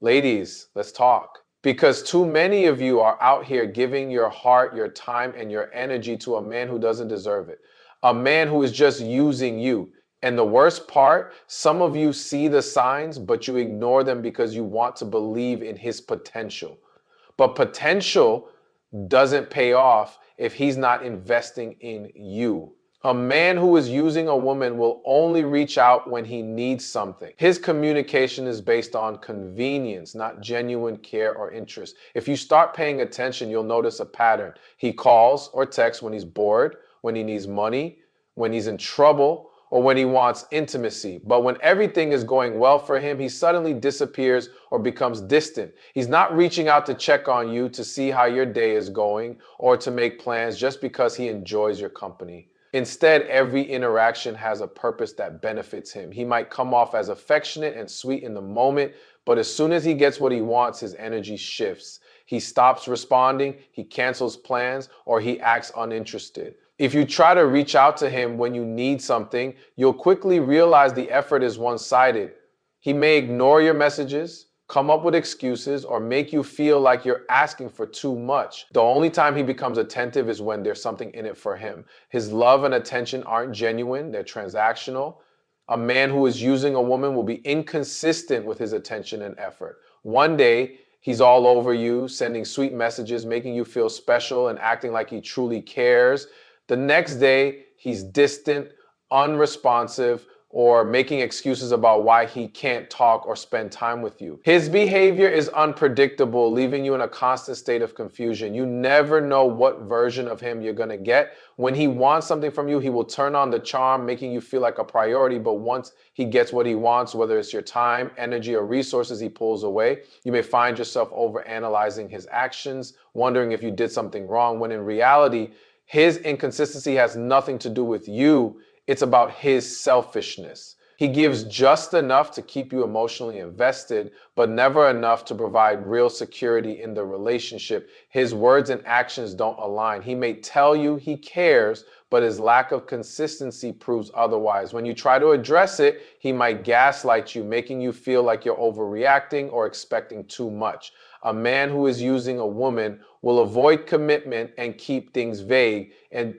Ladies, let's talk. Because too many of you are out here giving your heart, your time, and your energy to a man who doesn't deserve it. A man who is just using you. And the worst part, some of you see the signs, but you ignore them because you want to believe in his potential. But potential doesn't pay off if he's not investing in you. A man who is using a woman will only reach out when he needs something. His communication is based on convenience, not genuine care or interest. If you start paying attention, you'll notice a pattern. He calls or texts when he's bored, when he needs money, when he's in trouble, or when he wants intimacy. But when everything is going well for him, he suddenly disappears or becomes distant. He's not reaching out to check on you to see how your day is going or to make plans just because he enjoys your company. Instead, every interaction has a purpose that benefits him. He might come off as affectionate and sweet in the moment, but as soon as he gets what he wants, his energy shifts. He stops responding, he cancels plans, or he acts uninterested. If you try to reach out to him when you need something, you'll quickly realize the effort is one-sided. He may ignore your messages, come up with excuses, or make you feel like you're asking for too much. The only time he becomes attentive is when there's something in it for him. His love and attention aren't genuine, they're transactional. A man who is using a woman will be inconsistent with his attention and effort. One day, he's all over you, sending sweet messages, making you feel special and acting like he truly cares. The next day, he's distant, unresponsive, or making excuses about why he can't talk or spend time with you. His behavior is unpredictable, leaving you in a constant state of confusion. You never know what version of him you're going to get. When he wants something from you, he will turn on the charm, making you feel like a priority. But once he gets what he wants, whether it's your time, energy, or resources, he pulls away. You may find yourself overanalyzing his actions, wondering if you did something wrong, when in reality, his inconsistency has nothing to do with you. It's about his selfishness. He gives just enough to keep you emotionally invested, but never enough to provide real security in the relationship. His words and actions don't align. He may tell you he cares, but his lack of consistency proves otherwise. When you try to address it, he might gaslight you, making you feel like you're overreacting or expecting too much. A man who is using a woman will avoid commitment and keep things vague, and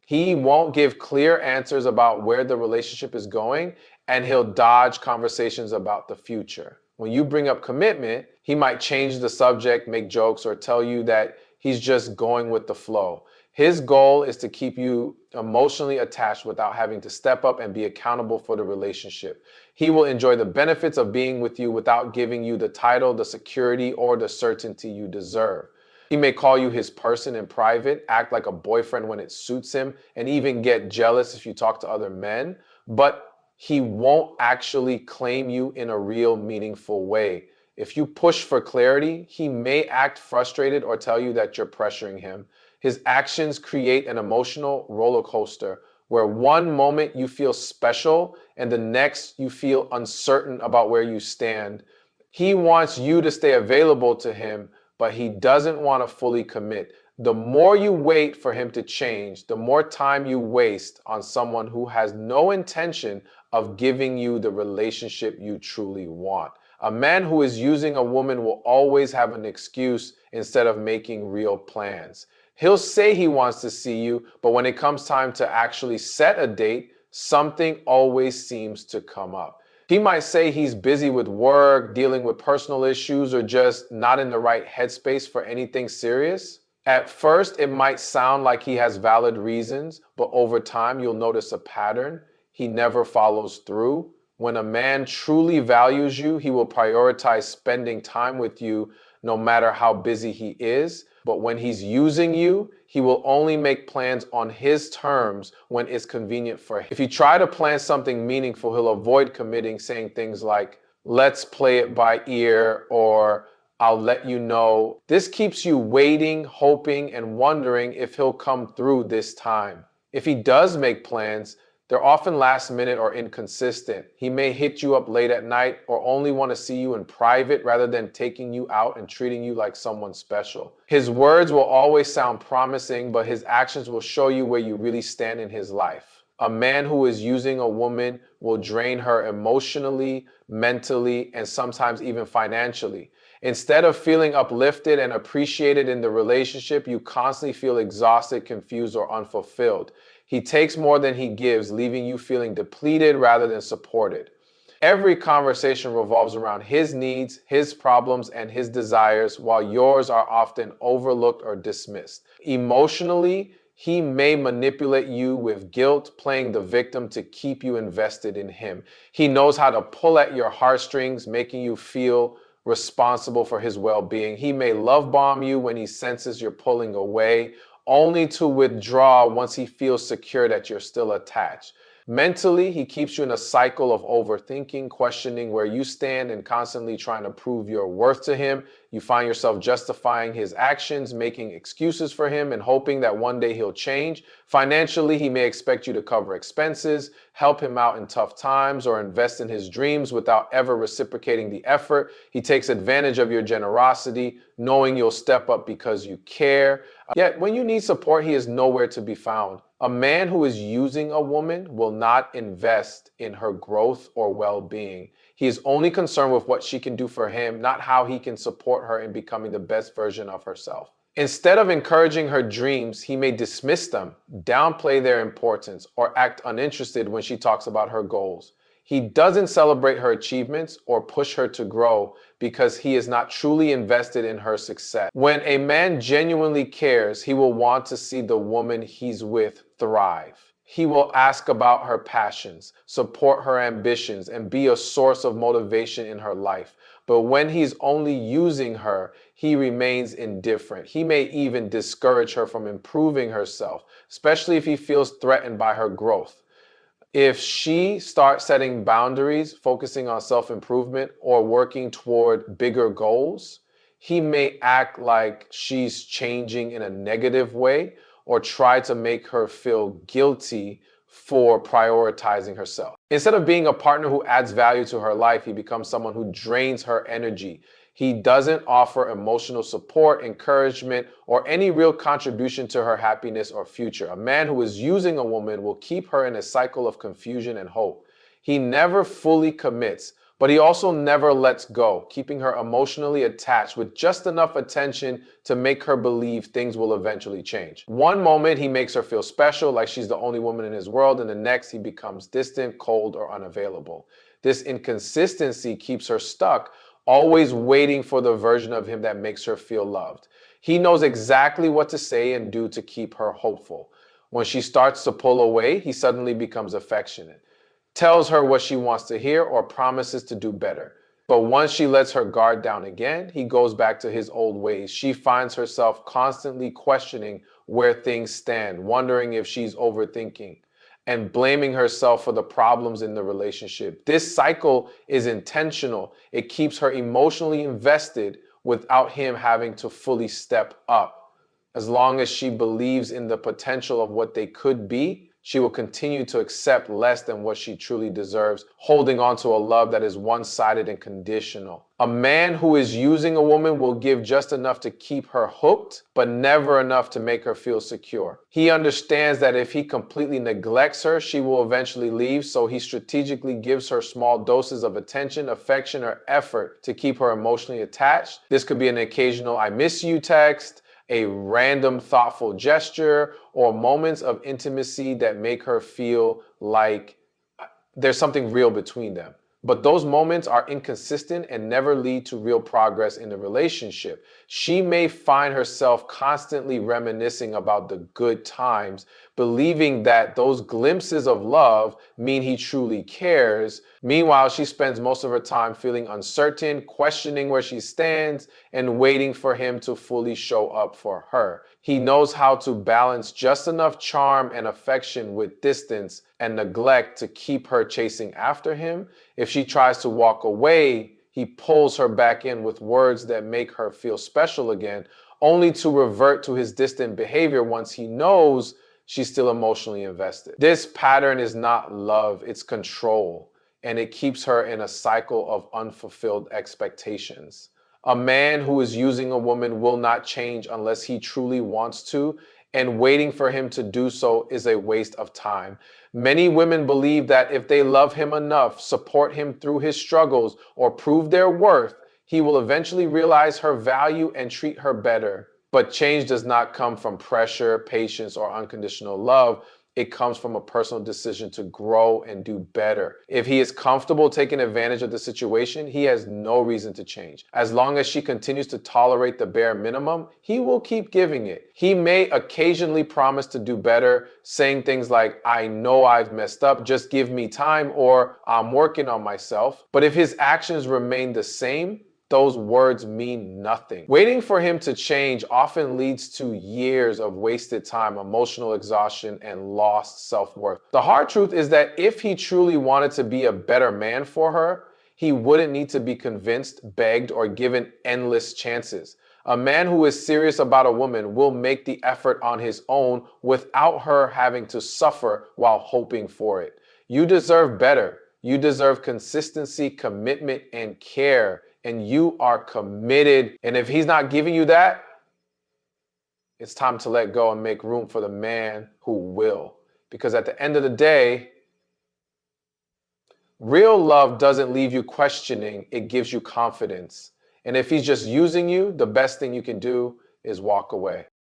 he won't give clear answers about where the relationship is going, and he'll dodge conversations about the future. When you bring up commitment, he might change the subject, make jokes, or tell you that he's just going with the flow. His goal is to keep you emotionally attached without having to step up and be accountable for the relationship. He will enjoy the benefits of being with you without giving you the title, the security, or the certainty you deserve. He may call you his person in private, act like a boyfriend when it suits him, and even get jealous if you talk to other men, but he won't actually claim you in a real, meaningful way. If you push for clarity, he may act frustrated or tell you that you're pressuring him. His actions create an emotional roller coaster where one moment you feel special and the next you feel uncertain about where you stand. He wants you to stay available to him, but he doesn't want to fully commit. The more you wait for him to change, the more time you waste on someone who has no intention of giving you the relationship you truly want. A man who is using a woman will always have an excuse instead of making real plans. He'll say he wants to see you, but when it comes time to actually set a date, something always seems to come up. He might say he's busy with work, dealing with personal issues, or just not in the right headspace for anything serious. At first, it might sound like he has valid reasons, but over time, you'll notice a pattern. He never follows through. When a man truly values you, he will prioritize spending time with you no matter how busy he is. But when he's using you, he will only make plans on his terms when it's convenient for him. If you try to plan something meaningful, he'll avoid committing, saying things like, let's play it by ear, or I'll let you know. This keeps you waiting, hoping, and wondering if he'll come through this time. If he does make plans, they're often last minute or inconsistent. He may hit you up late at night or only want to see you in private rather than taking you out and treating you like someone special. His words will always sound promising, but his actions will show you where you really stand in his life. A man who is using a woman will drain her emotionally, mentally, and sometimes even financially. Instead of feeling uplifted and appreciated in the relationship, you constantly feel exhausted, confused, or unfulfilled. He takes more than he gives, leaving you feeling depleted rather than supported. Every conversation revolves around his needs, his problems, and his desires, while yours are often overlooked or dismissed. Emotionally, he may manipulate you with guilt, playing the victim to keep you invested in him. He knows how to pull at your heartstrings, making you feel responsible for his well being. He may love bomb you when he senses you're pulling away, only to withdraw once he feels secure that you're still attached. Mentally, he keeps you in a cycle of overthinking, questioning where you stand, and constantly trying to prove your worth to him. You find yourself justifying his actions, making excuses for him, and hoping that one day he'll change. Financially, he may expect you to cover expenses, help him out in tough times, or invest in his dreams without ever reciprocating the effort. He takes advantage of your generosity, knowing you'll step up because you care. Yet, when you need support, he is nowhere to be found. A man who is using a woman will not invest in her growth or well being. He is only concerned with what she can do for him, not how he can support her in becoming the best version of herself. Instead of encouraging her dreams, he may dismiss them, downplay their importance, or act uninterested when she talks about her goals. He doesn't celebrate her achievements or push her to grow because he is not truly invested in her success. When a man genuinely cares, he will want to see the woman he's with thrive. He will ask about her passions, support her ambitions, and be a source of motivation in her life. But when he's only using her, he remains indifferent. He may even discourage her from improving herself, especially if he feels threatened by her growth. If she starts setting boundaries, focusing on self improvement, or working toward bigger goals, he may act like she's changing in a negative way or try to make her feel guilty for prioritizing herself. Instead of being a partner who adds value to her life, he becomes someone who drains her energy. He doesn't offer emotional support, encouragement, or any real contribution to her happiness or future. A man who is using a woman will keep her in a cycle of confusion and hope. He never fully commits, but he also never lets go, keeping her emotionally attached with just enough attention to make her believe things will eventually change. One moment he makes her feel special, like she's the only woman in his world, and the next he becomes distant, cold, or unavailable. This inconsistency keeps her stuck, always waiting for the version of him that makes her feel loved. He knows exactly what to say and do to keep her hopeful. When she starts to pull away, he suddenly becomes affectionate, tells her what she wants to hear, or promises to do better. But once she lets her guard down again, he goes back to his old ways. She finds herself constantly questioning where things stand, wondering if she's overthinking, and blaming herself for the problems in the relationship. This cycle is intentional. It keeps her emotionally invested without him having to fully step up. As long as she believes in the potential of what they could be, she will continue to accept less than what she truly deserves, holding on to a love that is one-sided and conditional. A man who is using a woman will give just enough to keep her hooked, but never enough to make her feel secure. He understands that if he completely neglects her, she will eventually leave, so he strategically gives her small doses of attention, affection, or effort to keep her emotionally attached. This could be an occasional "I miss you" text, a random thoughtful gesture, or moments of intimacy that make her feel like there's something real between them. But those moments are inconsistent and never lead to real progress in the relationship. She may find herself constantly reminiscing about the good times, believing that those glimpses of love mean he truly cares. Meanwhile, she spends most of her time feeling uncertain, questioning where she stands, and waiting for him to fully show up for her. He knows how to balance just enough charm and affection with distance and neglect to keep her chasing after him. If she tries to walk away, he pulls her back in with words that make her feel special again, only to revert to his distant behavior once he knows she's still emotionally invested. This pattern is not love, it's control, and it keeps her in a cycle of unfulfilled expectations. A man who is using a woman will not change unless he truly wants to, and waiting for him to do so is a waste of time. Many women believe that if they love him enough, support him through his struggles, or prove their worth, he will eventually realize her value and treat her better. But change does not come from pressure, patience, or unconditional love. It comes from a personal decision to grow and do better. If he is comfortable taking advantage of the situation, he has no reason to change. As long as she continues to tolerate the bare minimum, he will keep giving it. He may occasionally promise to do better, saying things like, "I know I've messed up, just give me time," or "I'm working on myself." But if his actions remain the same, those words mean nothing. Waiting for him to change often leads to years of wasted time, emotional exhaustion, and lost self-worth. The hard truth is that if he truly wanted to be a better man for her, he wouldn't need to be convinced, begged, or given endless chances. A man who is serious about a woman will make the effort on his own without her having to suffer while hoping for it. You deserve better. You deserve consistency, commitment, and care. And you are committed. And if he's not giving you that, it's time to let go and make room for the man who will. Because at the end of the day, real love doesn't leave you questioning, it gives you confidence. And if he's just using you, the best thing you can do is walk away.